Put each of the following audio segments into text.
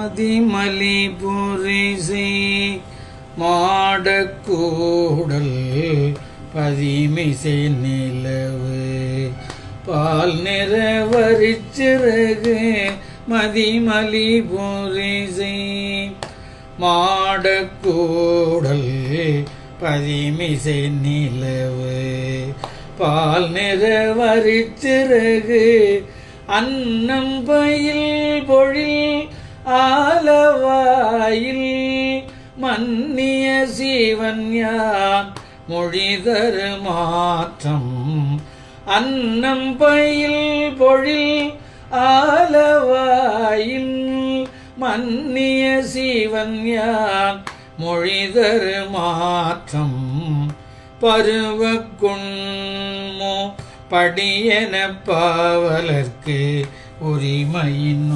அதிமலி புரிசை மாடக்கூடல் பதிமிசை நிலவு பால் நிற வரிச்சிறகு மதிமலி புரிசை மாடக்கூடல் பதிமிசை நிலவு பால் நிற வரிச்சிறகு அன்னம் பயில் பொழில் ஆலவாயில் மன்னிய சீவன் யான் மொழிதரு மாற்றம் அன்னம் பயில் பொழில் ஆலவாயில் மன்னிய சீவன் யான் மொழிதரு மாற்றம் பருவக்குண்மோ படியன பாவலர்க்கு உரிமையின்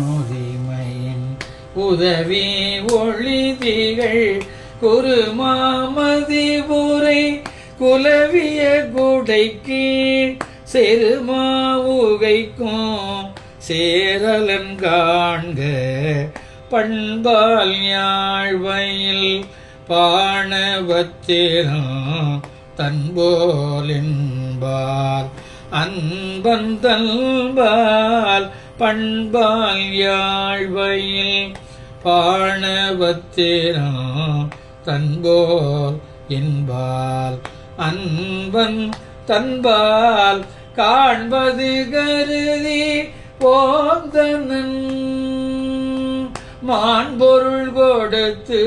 உதவி ஒளிதிகள் குருமாமதிபுரை குலவிய குடைக்கு செருமாவுகைக்கும் சேரலன் காண்க பண்பால் யாழ்வையில் பாணவத்திரம் தன்போலின்பால் அன்பந்தல்பால் பண்பால் யாழ்வையில் பாணவத்திரம் தன்போல் என்பால் அன்பன் தன்பால் காண்பது கருதி போந்தனன் மான்பொருள் கொடுத்து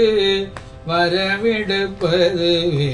வரவிடுப்பதுவே